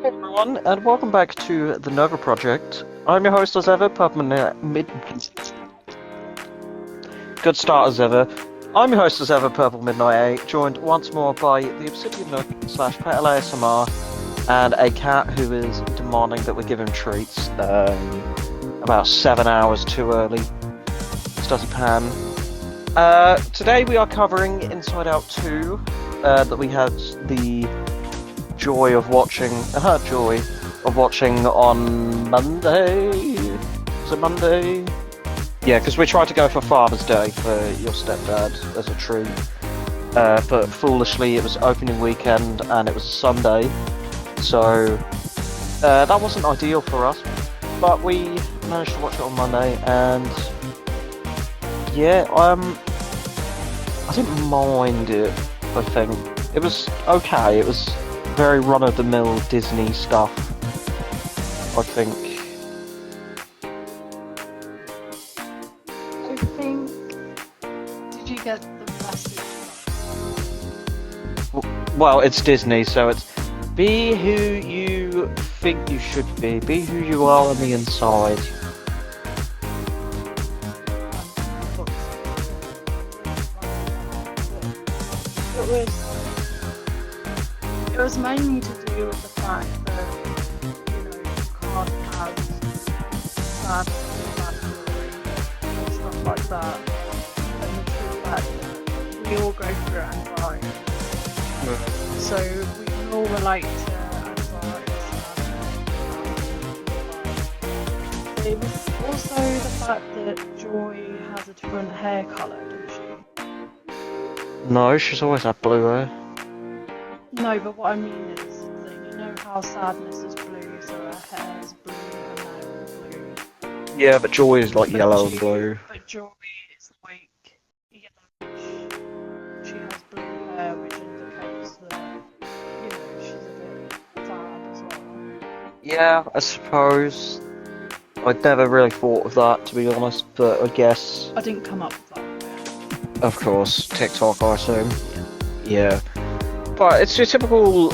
Hey everyone, and welcome back to the Nova Project. I'm your host as ever, Purple Mid. Good start as ever. I'm your host as ever, Purple Midnight 8, joined once more by the Obsidian Nook slash Petal ASMR and a cat who is demanding that we give him treats. About 7 hours too early. Stuzzy Pan. Today we are covering Inside Out 2, that we had the joy of watching on Monday. Was it Monday? Yeah, because we tried to go for Father's Day for your stepdad as a treat, but foolishly it was opening weekend and it was a Sunday, so that wasn't ideal for us. But we managed to watch it on Monday, and yeah, I didn't mind it. I think it was okay. It was very run-of-the-mill Disney stuff, I think. I think. Did you get the message? Well, it's Disney, so it's be who you think you should be who you are on the inside. It was mainly to do with the fact that, you can't have sadness and backstory and stuff like that. And the truth that we all go through anxiety. So we can all relate to anxiety, sadness. It was also the fact that Joy has a different hair colour, didn't she? No, she's always had blue hair. No, but what I mean is that you know how sadness is blue, so her hair is blue and her nails are blue. Yeah, but Joy is like But yellow and blue. But Joy is like yellowish. She has blue hair, which indicates that, she's a bit sad as well. Yeah, I suppose. I'd never really thought of that, to be honest, but I guess. I didn't come up with that. Of course, TikTok, I assume. Yeah. But it's your typical,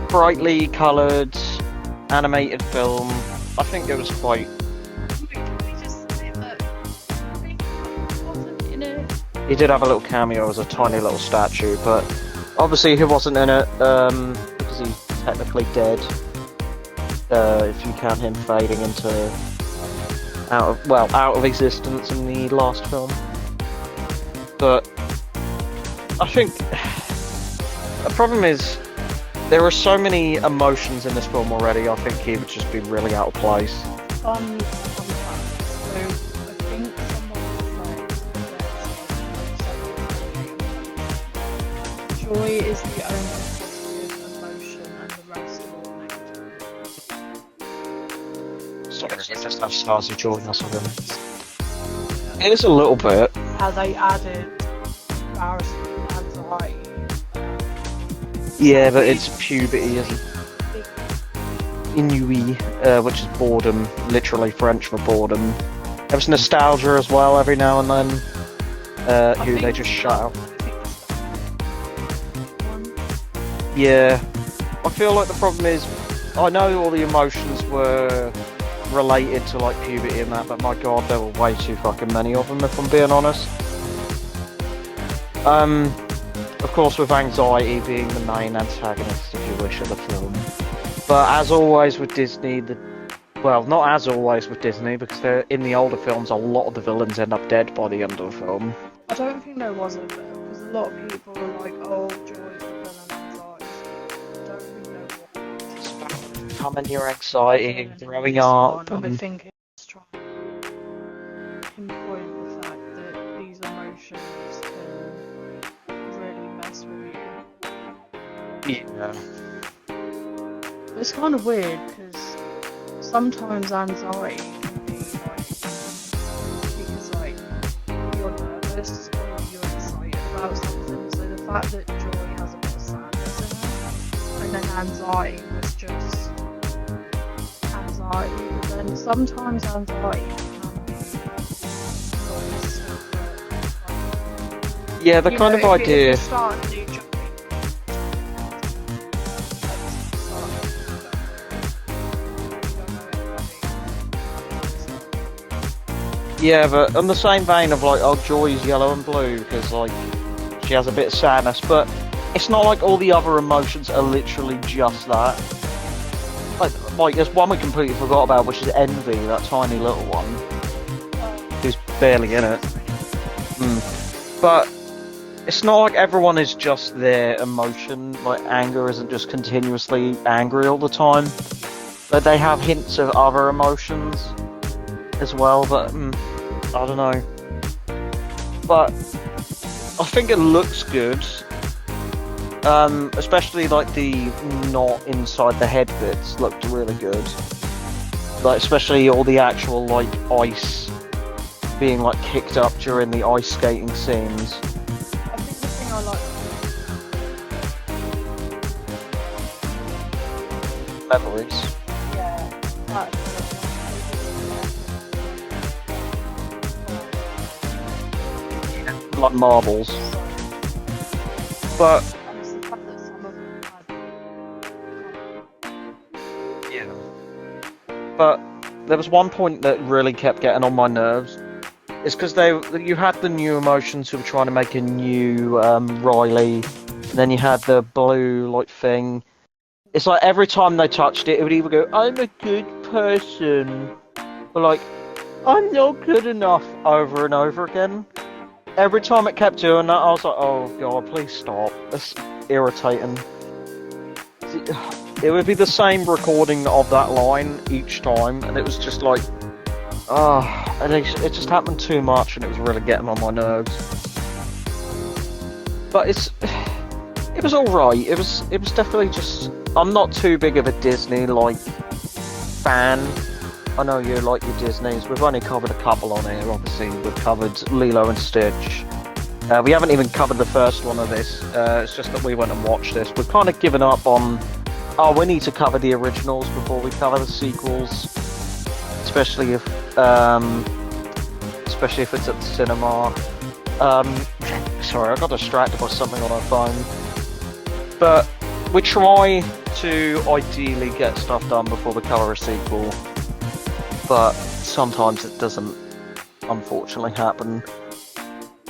brightly coloured animated film. I think it was quite. Can we just say that Big wasn't in it? He did have a little cameo as a tiny little statue, but obviously he wasn't in it, because he's technically dead. If you count him fading into out of existence in the last film. But I think the problem is there are so many emotions in this film already. I think he would just be really out of place. Fun fact. So I think someone said Joy is the only positive emotion and the rest are all negative. Sorry, I just have stars of joy or something. It is a little bit. How they added embarrassment and anxiety. Yeah, but it's puberty, isn't it? Ennui, which is boredom, literally French for boredom. There's nostalgia as well every now and then, who they just shout out. Yeah, I feel like the problem is, I know all the emotions were related to puberty and that, but my god, there were way too fucking many of them, if I'm being honest. Of course, with anxiety being the main antagonist, if you wish, of the film. But as always with Disney, not as always with Disney, because in the older films, a lot of the villains end up dead by the end of the film. I don't think there was a bit, because a lot of people were like, oh, Joy is the villain anxiety. I don't think there was. It's about overcoming your anxiety and growing up. I think it's trying to pinpoint the fact that these emotions can really mess with you. Yeah. It's kind of weird because sometimes anxiety can be because you're nervous or you're excited about something. So the fact that Joy has a bit of sadness in her, and then anxiety was just anxiety. But then sometimes anxiety can be noise. Yeah, the kind of idea. If you start a new job, Yeah, but on the same vein of like, oh, Joy's yellow and blue because like she has a bit of sadness, but it's not like all the other emotions are literally just that. Like there's one we completely forgot about, which is envy, that tiny little one who's barely in it. But it's not like everyone is just their emotion. Like anger isn't just continuously angry all the time. But they have hints of other emotions as well. But I don't know. But I think it looks good. Especially like the not inside the head bits looked really good. Like especially all the actual like ice being like kicked up during the ice skating scenes. I think the thing I like Memories. Like marbles. But yeah. But there was one point that really kept getting on my nerves. It's because you had the new emotions who were trying to make a new Riley, and then you had the blue like thing. It's like every time they touched it, it would either go, "I'm a good person," or like, "I'm not good enough," over and over again. Every time it kept doing that, I was like, "Oh god, please stop! That's irritating." It would be the same recording of that line each time, and it was just like, and it just happened too much, and it was really getting on my nerves. But it was all right. It was definitely just. I'm not too big of a Disney like fan. I know you like your Disneys. We've only covered a couple on here. Obviously, we've covered Lilo and Stitch. We haven't even covered the first one of this. It's just that we went and watched this. We've kind of given up on. Oh, we need to cover the originals before we cover the sequels, especially if it's at the cinema. Sorry, I got distracted by something on our phone. But we try to ideally get stuff done before we cover a sequel, but sometimes it doesn't, unfortunately, happen.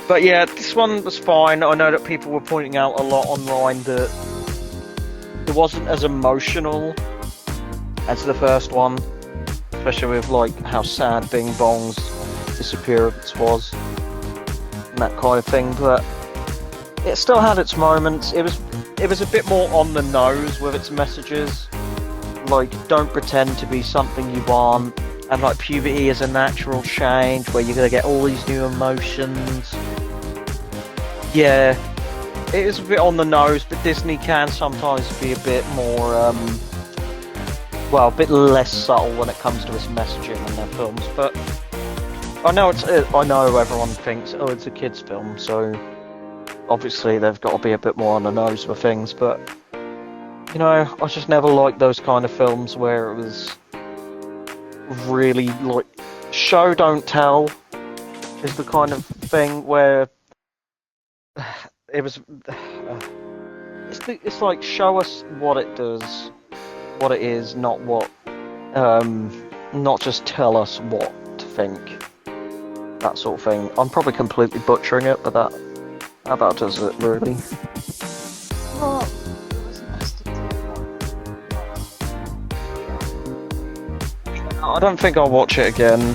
But yeah, this one was fine. I know that people were pointing out a lot online that it wasn't as emotional as the first one, especially with like how sad Bing Bong's disappearance was and that kind of thing. But it still had its moments. It was a bit more on the nose with its messages, like don't pretend to be something you aren't, and like puberty is a natural change where you're gonna get all these new emotions. Yeah, it is a bit on the nose, but Disney can sometimes be a bit more, a bit less subtle when it comes to its messaging in their films. But I know everyone thinks, oh, it's a kids' film, so obviously they've got to be a bit more on the nose with things. But you know, I just never liked those kind of films where it was really like show don't tell is the kind of thing where it was. It's like show us what it does, what it is, not what, not just tell us what to think. That sort of thing. I'm probably completely butchering it, but that about does it really. Well, it was nice to do one. I don't think I'll watch it again.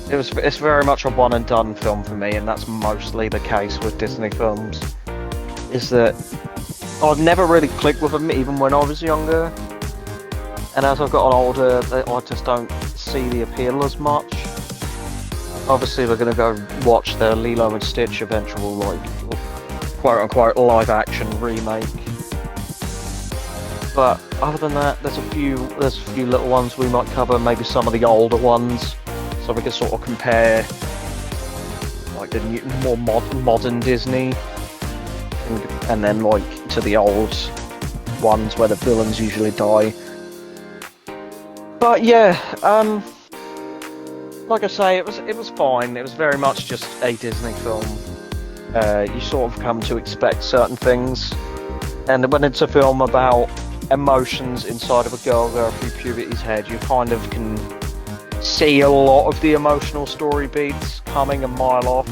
It's very much a one and done film for me, and that's mostly the case with Disney films. Is that I've never really clicked with them even when I was younger, and as I've gotten older, I just don't see the appeal as much. Obviously, we're gonna go watch the Lilo and Stitch eventual, like, quote unquote live action remake. But other than that, there's a few little ones we might cover, maybe some of the older ones, so we can sort of compare, like the new, more modern Disney, and then like to the old ones where the villains usually die. But yeah, like I say, it was fine. It was very much just a Disney film. You sort of come to expect certain things, and when it's a film about emotions inside of a girl going through puberty's head, you kind of can see a lot of the emotional story beats coming a mile off.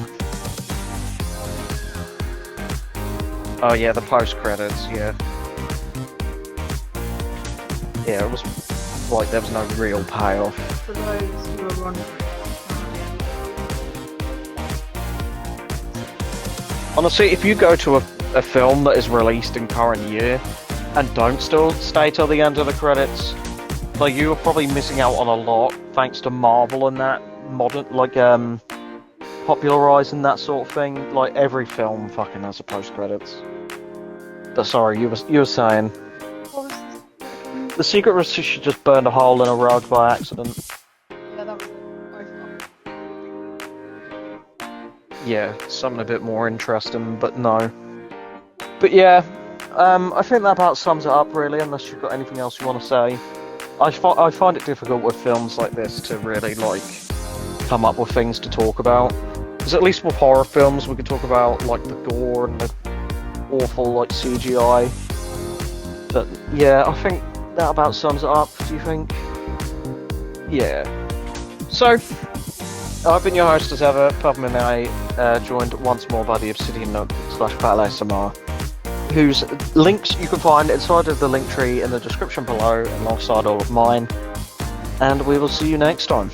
Oh yeah, the post credits, yeah. Yeah, it was like there was no real payoff. For those who are wondering. Honestly, if you go to a film that is released in current year and don't still stay till the end of the credits, like you're probably missing out on a lot thanks to Marvel and that modern, like popularizing that sort of thing. Like every film fucking has a post credits. But sorry, you were saying What was this? the secret was she just burned a hole in a rug by accident. Yeah, that was it. Yeah, something a bit more interesting, but no. But yeah, I think that about sums it up really, unless you've got anything else you want to say. I find it difficult with films like this to really, like, come up with things to talk about. Because at least with horror films, we can talk about, like, the gore and the awful, like, CGI. But yeah, I think that about sums it up, do you think? Yeah. So, I've been your host as ever, Pub and I, joined once more by the Obsidian Nook /PatalSMR, whose links you can find inside of the link tree in the description below, alongside all of mine. And we will see you next time.